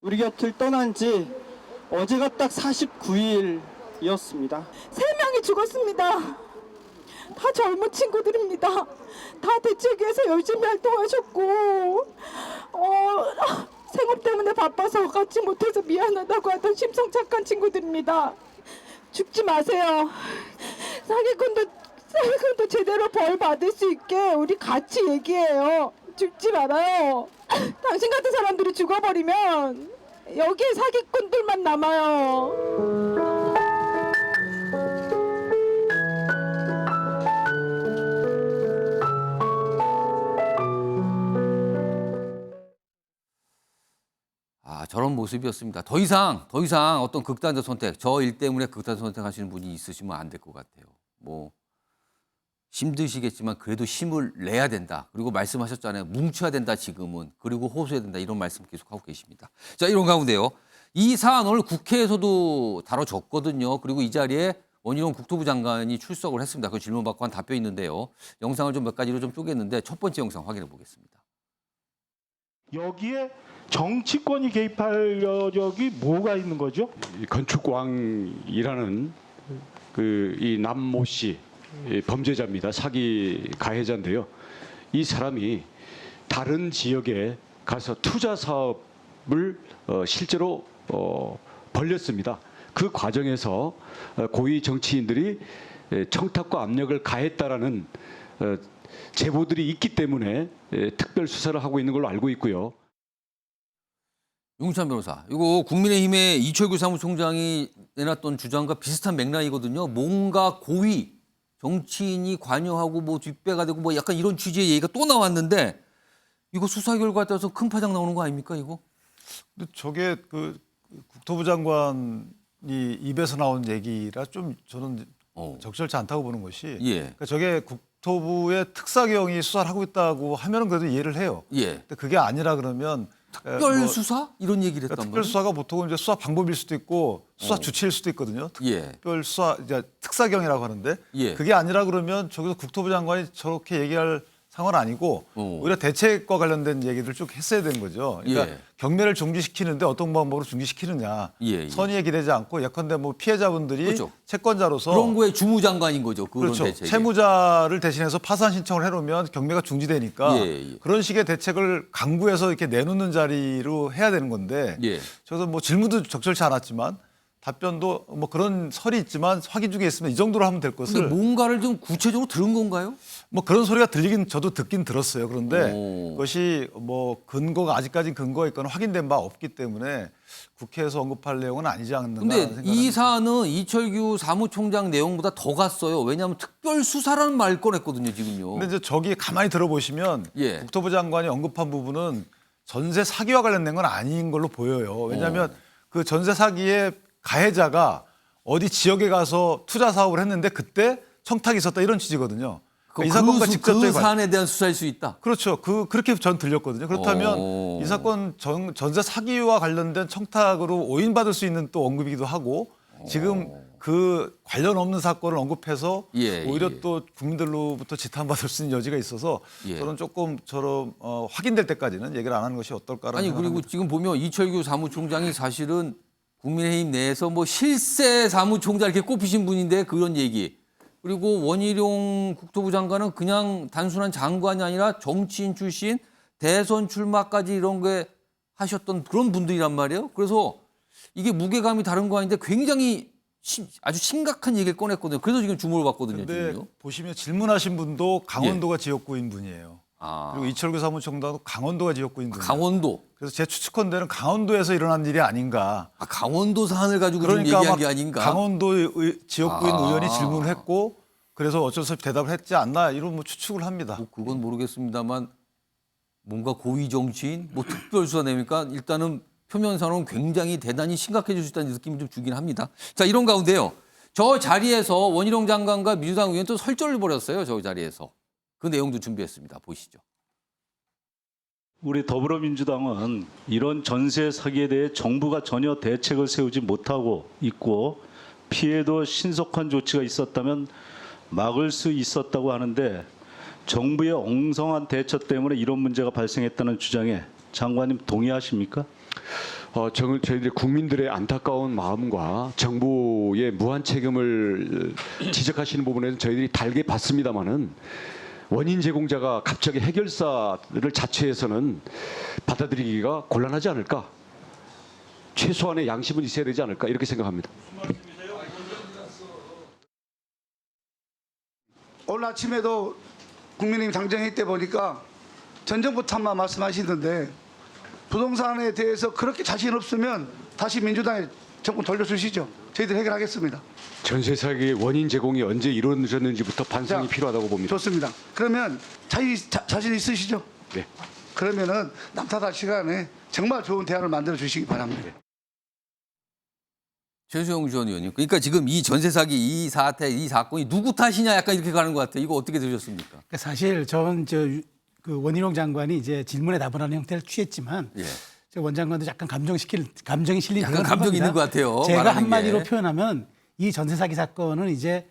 우리 곁을 떠난 지 어제가 딱 49일이었습니다. 3명이 죽었습니다. 다 젊은 친구들입니다. 다 대책위에서 열심히 활동하셨고 생업 때문에 바빠서 같이 못해서 미안하다고 하던 심성착한 친구들입니다. 죽지 마세요. 사기꾼도 제대로 벌 받을 수 있게 우리 같이 얘기해요. 죽지 말아요. 당신 같은 사람들이 죽어버리면 여기에 사기꾼들만 남아요. 저런 모습이었습니다. 더 이상 어떤 극단적 선택, 저 일 때문에 극단적 선택하시는 분이 있으시면 안 될 것 같아요. 뭐 힘드시겠지만 그래도 힘을 내야 된다. 그리고 말씀하셨잖아요. 뭉쳐야 된다 지금은. 그리고 호소해야 된다. 이런 말씀 계속 하고 계십니다. 자, 이런 가운데요. 이 사안 오늘 국회에서도 다뤄졌거든요. 그리고 이 자리에 원희룡 국토부 장관이 출석을 했습니다. 그 질문 받고 한 답변 있는데요. 영상을 좀 몇 가지로 좀 쪼갰는데 첫 번째 영상 확인해 보겠습니다. 여기에 정치권이 개입할 여력이 뭐가 있는 거죠? 건축왕이라는 이 남모 씨 범죄자입니다. 사기 가해자인데요. 이 사람이 다른 지역에 가서 투자 사업을 실제로 벌렸습니다. 그 과정에서 고위 정치인들이 청탁과 압력을 가했다라는 제보들이 있기 때문에 특별 수사를 하고 있는 걸로 알고 있고요. 용찬 변호사, 이거 국민의힘의 이철규 사무총장이 내놨던 주장과 비슷한 맥락이거든요. 뭔가 고위 정치인이 관여하고 뭐 뒷배가 되고 뭐 약간 이런 취지의 얘기가 또 나왔는데 이거 수사 결과에 따라서 큰 파장 나오는 거 아닙니까 이거? 근데 저게 그 국토부 장관이 입에서 나온 얘기라 좀 저는 적절치 않다고 보는 것이 그러니까 저게 국토부의 특사경이 수사를 하고 있다고 하면은 그래도 이해를 해요. 근데 그게 아니라 그러면 특별 수사 이런 얘기를 했단 특별 말이에요. 수사가 보통은 이제 수사 방법일 수도 있고 수사 주체일 수도 있거든요. 특별 수사 이제 특사경이라고 하는데 그게 아니라 그러면 저기서 국토부 장관이 저렇게 얘기할 상황은 아니고 오히려 대책과 관련된 얘기를 쭉 했어야 되는 거죠. 그러니까 경매를 중지시키는데 어떤 방법으로 중지시키느냐. 선의에 기대지 않고 예컨대 뭐 피해자분들이 채권자로서 그런 거에 주무장관인 거죠. 그런 대책에. 채무자를 대신해서 파산 신청을 해놓으면 경매가 중지되니까 그런 식의 대책을 강구해서 이렇게 내놓는 자리로 해야 되는 건데 저도 뭐 질문도 적절치 않았지만 답변도 뭐 그런 설이 있지만 확인 중에 있으면 이 정도로 하면 될 것을. 근데 뭔가를 좀 구체적으로 들은 건가요? 뭐 그런 소리가 들리긴 저도 듣긴 들었어요. 그런데 그것이 뭐 근거가 아직까지 근거가 있거나 확인된 바 없기 때문에 국회에서 언급할 내용은 아니지 않는가. 근데 이 사안은 이철규 사무총장 내용보다 더 갔어요. 왜냐하면 특별 수사라는 말 꺼냈거든요, 지금요. 근데 이제 저기 가만히 들어보시면 국토부 장관이 언급한 부분은 전세 사기와 관련된 건 아닌 걸로 보여요. 왜냐하면 그 전세 사기의 가해자가 어디 지역에 가서 투자 사업을 했는데 그때 청탁이 있었다 이런 취지거든요. 이 사건과 직접적인 사안에 대한 수사일 수 있다. 그렇죠. 그렇게 전 들렸거든요. 그렇다면 이 사건 전세 사기와 관련된 청탁으로 오인받을 수 있는 또 언급이기도 하고 지금 그 관련 없는 사건을 언급해서 오히려 또 국민들로부터 지탄받을 수 있는 여지가 있어서 저는 조금 확인될 때까지는 얘기를 안 하는 것이 어떨까라는 아니 그리고 지금 보면 이철규 사무총장이 사실은 국민의힘 내에서 뭐 실세 사무총장 이렇게 꼽히신 분인데 그런 얘기. 그리고 원희룡 국토부 장관은 그냥 단순한 장관이 아니라 정치인 출신 대선 출마까지 이런 게 하셨던 그런 분들이란 말이에요. 그래서 이게 무게감이 다른 거 아닌데 굉장히 아주 심각한 얘기를 꺼냈거든요. 그래서 지금 주목을 받거든요. 근데 지금요. 보시면 질문하신 분도 강원도가 지역구인 분이에요. 그리고 이철규 사무총장도 강원도가 지역구인 분이에요. 강원도. 그래서 제 추측컨대는 강원도에서 일어난 일이 아닌가. 강원도 사안을 가지고 그러니까 지금 얘기한 게 아닌가. 강원도 지역구인 의원이 질문을 했고 그래서 어쩔 수 없이 대답을 했지 않나 이런 뭐 추측을 합니다. 뭐 그건 모르겠습니다만 뭔가 고위 정치인 뭐 특별수사 내니까 일단은 표면상으로는 굉장히 대단히 심각해질 수 있다는 느낌이 좀 주긴 합니다. 자, 이런 가운데요. 저 자리에서 원희룡 장관과 민주당 의원 또 설전을 벌였어요. 저 자리에서. 그 내용도 준비했습니다. 보시죠. 우리 더불어민주당은 이런 전세 사기에 대해 정부가 전혀 대책을 세우지 못하고 있고 피해도 신속한 조치가 있었다면 막을 수 있었다고 하는데 정부의 엉성한 대처 때문에 이런 문제가 발생했다는 주장에 장관님 동의하십니까? 저희들이 국민들의 안타까운 마음과 정부의 무한 책임을 지적하시는 부분에는 저희들이 달게 봤습니다마는 원인 제공자가 갑자기 해결사를 자처해서는 받아들이기가 곤란하지 않을까? 최소한의 양심은 있어야 되지 않을까? 이렇게 생각합니다. 오늘 아침에도 국민의힘 당정회의 때 보니까 전 정부 탓만 말씀하시던데 부동산에 대해서 그렇게 자신 없으면 다시 민주당에 정권 돌려주시죠. 저희들 해결하겠습니다. 전세 사기의 원인 제공이 언제 이루어졌는지부터 반성이 자, 필요하다고 봅니다. 좋습니다. 그러면 자신 있으시죠? 네. 그러면은 남 탓할 시간에 정말 좋은 대안을 만들어 주시기 바랍니다. 최수영 전 의원님, 그러니까 지금 이 전세 사기, 이 사태, 이 사건이 누구 탓이냐 약간 이렇게 가는 것 같아요. 이거 어떻게 들으셨습니까? 사실 저는 그 원희룡 장관이 이제 질문에 답을 하는 형태를 취했지만 예. 원 장관도 약간 감정이 실린 약간 그런 감정이 있는 것 같아요. 제가 말하는 한마디로 게. 표현하면 이 전세 사기 사건은 이제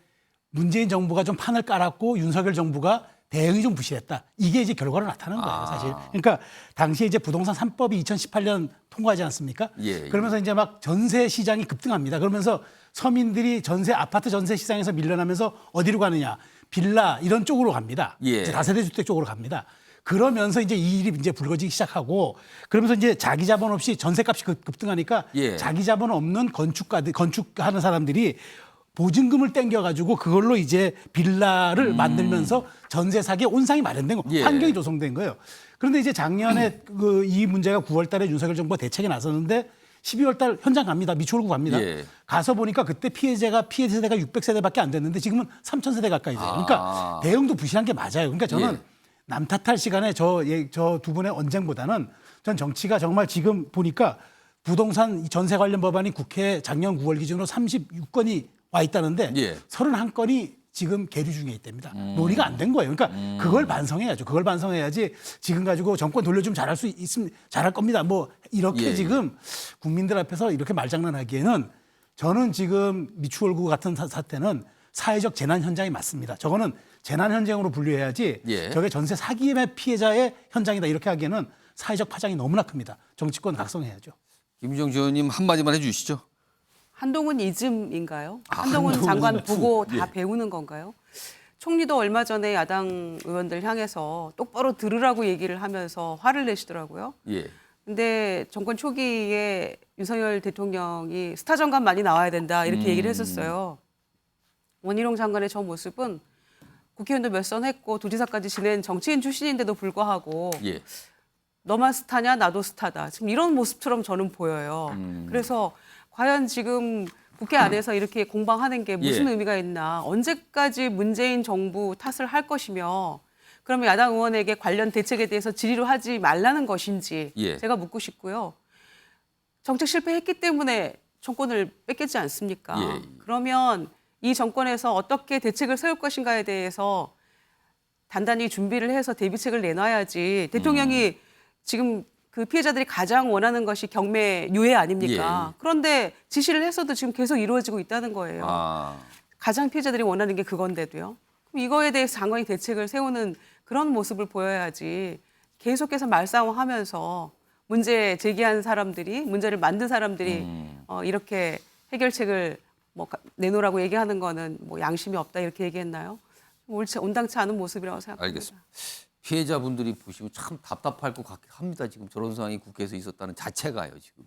문재인 정부가 좀 판을 깔았고 윤석열 정부가 대응이 좀 부실했다. 이게 이제 결과로 나타나는 거예요, 사실. 그러니까 당시에 이제 부동산 3법이 2018년 통과하지 않습니까? 예. 그러면서 이제 막 전세 시장이 급등합니다. 그러면서 서민들이 아파트 전세 시장에서 밀려나면서 어디로 가느냐? 빌라 이런 쪽으로 갑니다. 예. 이제 다세대 주택 쪽으로 갑니다. 그러면서 이제 이 일이 이제 불거지기 시작하고 그러면서 이제 자기 자본 없이 전세값이 급등하니까 예. 자기 자본 없는 건축하는 사람들이 보증금을 땡겨가지고 그걸로 이제 빌라를 만들면서 전세 사기에 온상이 마련된 거, 예. 환경이 조성된 거예요. 그런데 이제 작년에 이 문제가 9월달에 윤석열 정부가 대책에 나섰는데 12월달 현장 갑니다. 미추홀구 갑니다. 예. 가서 보니까 그때 피해 세대가 600세대밖에 안 됐는데 지금은 3,000세대 가까이 돼요. 그러니까 대응도 부실한 게 맞아요. 그러니까 저는 예. 남 탓할 시간에 저 두 분의 언쟁보다는 전 정치가 정말 지금 보니까 부동산 전세 관련 법안이 국회에 작년 9월 기준으로 36건이 와 있다는데 예. 31건이 지금 계류 중에 있답니다. 논의가 안 된 거예요. 그러니까 그걸 반성해야죠. 그걸 반성해야지 지금 가지고 정권 돌려주면 잘할 겁니다. 뭐 이렇게 예. 지금 국민들 앞에서 이렇게 말장난하기에는 저는 지금 미추홀구 같은 사태는 사회적 재난 현장이 맞습니다. 저거는 재난 현장으로 분류해야지 예. 저게 전세 사기의 피해자의 현장이다 이렇게 하기에는 사회적 파장이 너무나 큽니다. 정치권 각성해야죠. 김정주 의원님 한마디만 해주시죠. 한동훈 이즘인가요? 한동훈 한동훈 장관 보고 예. 다 배우는 건가요? 총리도 얼마 전에 야당 의원들 향해서 똑바로 들으라고 얘기를 하면서 화를 내시더라고요. 예. 근데 정권 초기에 윤석열 대통령이 스타 정관 많이 나와야 된다 이렇게 얘기를 했었어요. 원희룡 장관의 저 모습은 국회의원도 몇 선 했고 도지사까지 지낸 정치인 출신인데도 불구하고 예. 너만 스타냐 나도 스타다. 지금 이런 모습처럼 저는 보여요. 그래서 과연 지금 국회 안에서 이렇게 공방하는 게 무슨 예. 의미가 있나. 언제까지 문재인 정부 탓을 할 것이며 그러면 야당 의원에게 관련 대책에 대해서 질의를 하지 말라는 것인지 예. 제가 묻고 싶고요. 정책 실패했기 때문에 정권을 뺏겼지 않습니까? 예. 그러면 이 정권에서 어떻게 대책을 세울 것인가에 대해서 단단히 준비를 해서 대비책을 내놔야지 대통령이 지금 그 피해자들이 가장 원하는 것이 경매 유예 아닙니까? 예. 그런데 지시를 했어도 지금 계속 이루어지고 있다는 거예요. 가장 피해자들이 원하는 게 그건데도요. 그럼 이거에 대해서 장관이 대책을 세우는 그런 모습을 보여야지 계속해서 말싸움하면서 문제 제기한 사람들이 문제를 만든 사람들이 이렇게 해결책을 뭐 내놓으라고 얘기하는 거는 뭐 양심이 없다 이렇게 얘기했나요? 온당치 않은 모습이라고 생각합니다. 알겠습니다. 피해자분들이 보시면 참 답답할 것 같긴 합니다. 지금 저런 상황이 국회에서 있었다는 자체가요, 지금.